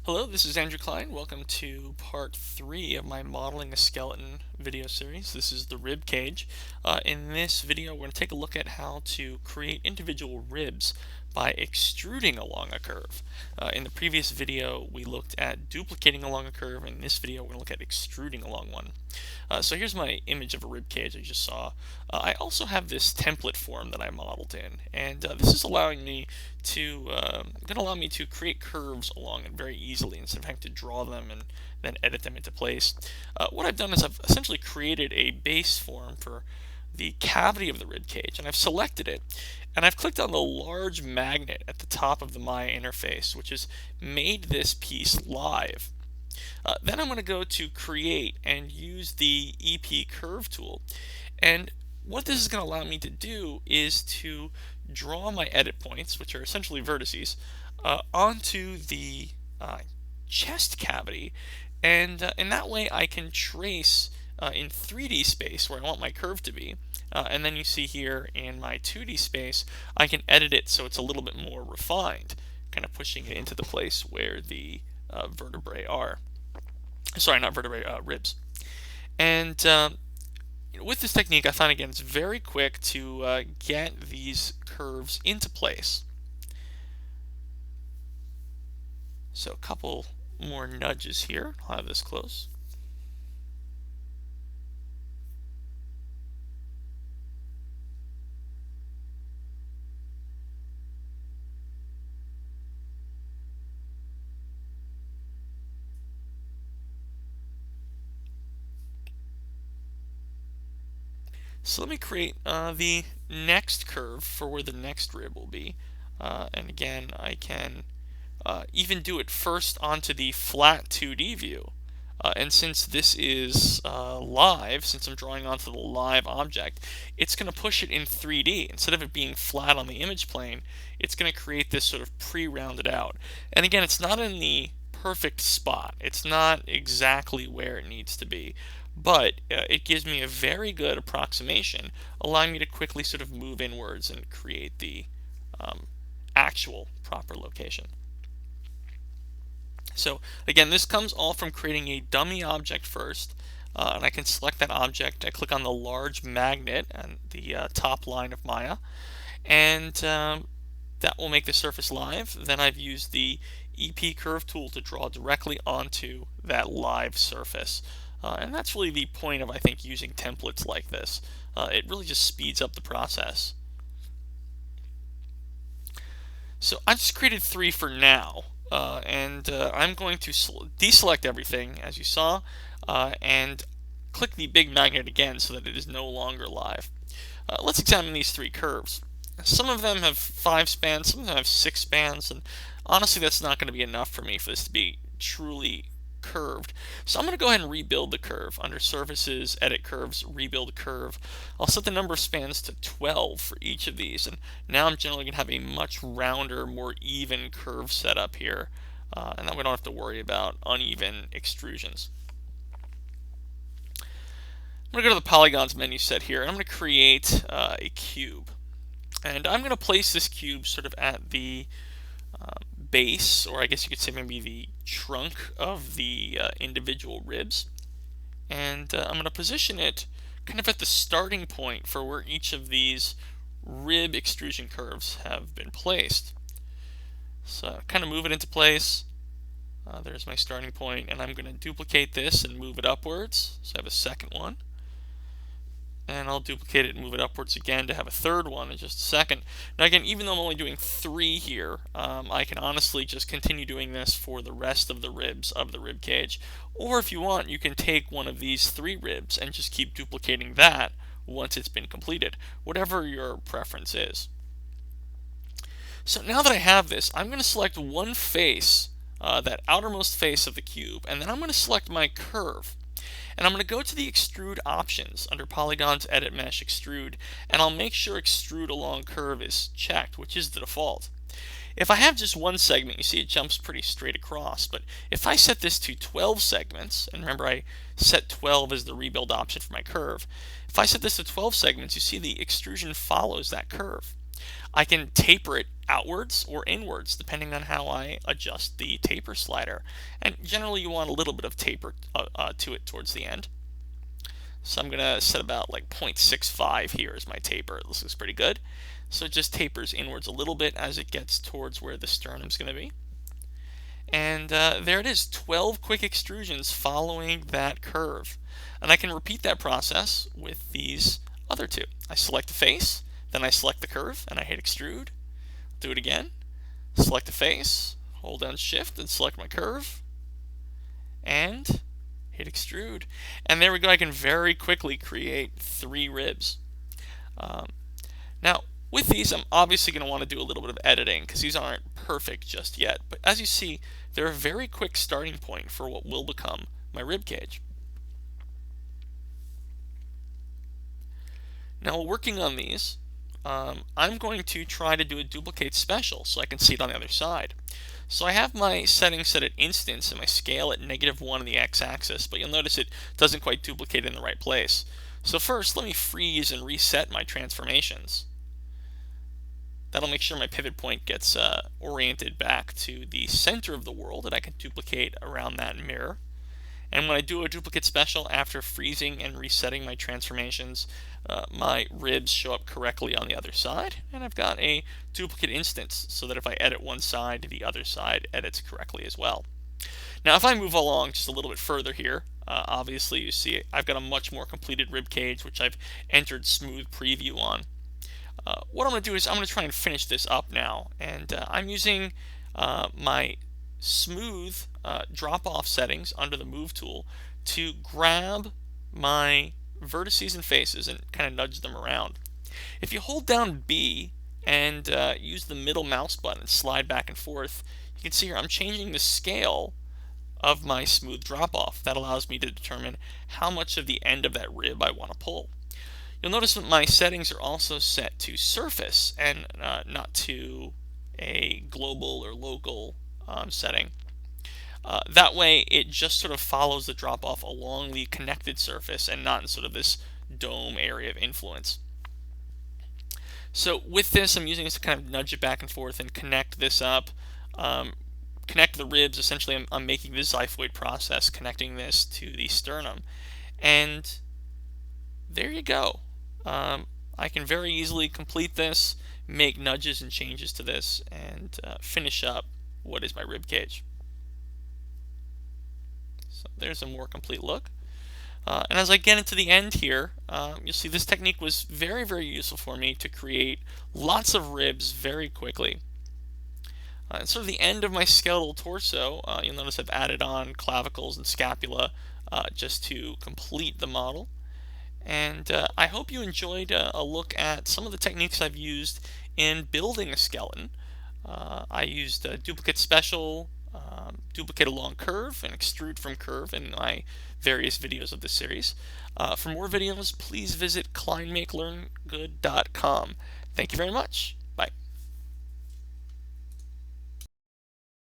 Hello, this is Andrew Klein. Welcome to part 3 of my modeling a skeleton video series. This is the rib cage. In this video, we're going to take a look at how to create individual ribs by extruding along a curve. In the previous video, we looked at duplicating along a curve. In this video, we're going to look at extruding along one. So here's my image of a rib cage I just saw. I also have this template form that I modeled in, and this is allowing me to going to allow me to create curves along it very easily instead of having to draw them and then edit them into place. What I've done is I've essentially created a base form for the cavity of the rib cage, and I've selected it, and I've clicked on the large magnet at the top of the Maya interface, which has made this piece live. Then I'm going to go to create and use the EP curve tool, and what this is going to allow me to do is to draw my edit points, which are essentially vertices, onto the chest cavity, and in that way I can trace in 3D space where I want my curve to be, and then you see here in my 2D space I can edit it so it's a little bit more refined, kind of pushing it into the place where the vertebrae are. Sorry, not vertebrae, ribs. And with this technique, I find again it's very quick to get these curves into place. So a couple more nudges here. I'll have this close. So let me create the next curve for where the next rib will be. And again, I can even do it first onto the flat 2D view. And since this is live, since I'm drawing onto the live object, it's going to push it in 3D. Instead of it being flat on the image plane, it's going to create this sort of pre-rounded out. And again, it's not in the perfect spot. It's not exactly where it needs to be. But it gives me a very good approximation, allowing me to quickly sort of move inwards and create the actual proper location. So again, this comes all from creating a dummy object first, and I can select that object. I click on the large magnet on the top line of Maya, and that will make the surface live. Then I've used the EP curve tool to draw directly onto that live surface. And that's really the point of, I think, using templates like this. It really just speeds up the process. So I just created 3 for now, and I'm going to deselect everything, as you saw, and click the big magnet again so that it is no longer live. Let's examine these 3 curves. Some of them have 5 spans, some of them have 6 spans, and honestly that's not going to be enough for me for this to be truly curved. So I'm going to go ahead and rebuild the curve. Under Surfaces, Edit Curves, Rebuild Curve. I'll set the number of spans to 12 for each of these, and now I'm generally going to have a much rounder, more even curve setup here, and then we don't have to worry about uneven extrusions. I'm going to go to the Polygons menu set here, and I'm going to create a cube. And I'm going to place this cube sort of at the base, or I guess you could say maybe the trunk of the individual ribs. And I'm going to position it kind of at the starting point for where each of these rib extrusion curves have been placed. So kind of move it into place. There's my starting point, and I'm going to duplicate this and move it upwards. So I have a second one. And I'll duplicate it and move it upwards again to have a third one in just a second. Now again, even though I'm only doing 3 here, I can honestly just continue doing this for the rest of the ribs of the rib cage. Or if you want, you can take one of these 3 ribs and just keep duplicating that once it's been completed, whatever your preference is. So now that I have this, I'm going to select one face, that outermost face of the cube, and then I'm going to select my curve. And I'm going to go to the extrude options under Polygons, Edit Mesh, Extrude, and I'll make sure Extrude Along Curve is checked, which is the default. If I have just one segment, you see it jumps pretty straight across, but if I set this to 12 segments, and remember I set 12 as the rebuild option for my curve, if I set this to 12 segments, you see the extrusion follows that curve. I can taper it outwards or inwards depending on how I adjust the taper slider. And generally you want a little bit of taper to it towards the end. So I'm going to set about like 0.65 here as my taper. This looks pretty good. So it just tapers inwards a little bit as it gets towards where the sternum is going to be. And there it is, 12 quick extrusions following that curve. And I can repeat that process with these other two. I select the face, then I select the curve, and I hit extrude. Do it again. Select the face, hold down shift, and select my curve, and hit extrude. And there we go, I can very quickly create 3 ribs. Now, with these, I'm obviously going to want to do a little bit of editing because these aren't perfect just yet. But as you see, they're a very quick starting point for what will become my rib cage. Now, while working on these, I'm going to try to do a duplicate special so I can see it on the other side. So I have my settings set at instance and my scale at -1 on the x-axis, but you'll notice it doesn't quite duplicate in the right place. So first, let me freeze and reset my transformations. That'll make sure my pivot point gets oriented back to the center of the world and I can duplicate around that mirror. And when I do a duplicate special after freezing and resetting my transformations, my ribs show up correctly on the other side, and I've got a duplicate instance so that if I edit one side, the other side edits correctly as well. Now if I move along just a little bit further here, obviously you see I've got a much more completed rib cage which I've entered smooth preview on. What I'm going to do is I'm going to try and finish this up now, and I'm using my smooth drop-off settings under the move tool to grab my vertices and faces and kind of nudge them around. If you hold down B and use the middle mouse button and slide back and forth, you can see here I'm changing the scale of my smooth drop-off. That allows me to determine how much of the end of that rib I want to pull. You'll notice that my settings are also set to surface and not to a global or local setting. That way it just sort of follows the drop-off along the connected surface and not in sort of this dome area of influence. So with this, I'm using this to kind of nudge it back and forth and connect this up. Connect the ribs. Essentially, I'm making the xiphoid process, connecting this to the sternum. And there you go. I can very easily complete this, make nudges and changes to this, and finish up what is my rib cage. So there's a more complete look. And as I get into the end here, you'll see this technique was very, very useful for me to create lots of ribs very quickly. And sort of the end of my skeletal torso, you'll notice I've added on clavicles and scapula just to complete the model. And I hope you enjoyed a look at some of the techniques I've used in building a skeleton. I used a duplicate special, duplicate along curve, and extrude from curve in my various videos of this series. For more videos, please visit kleinmakelearngood.com. Thank you very much.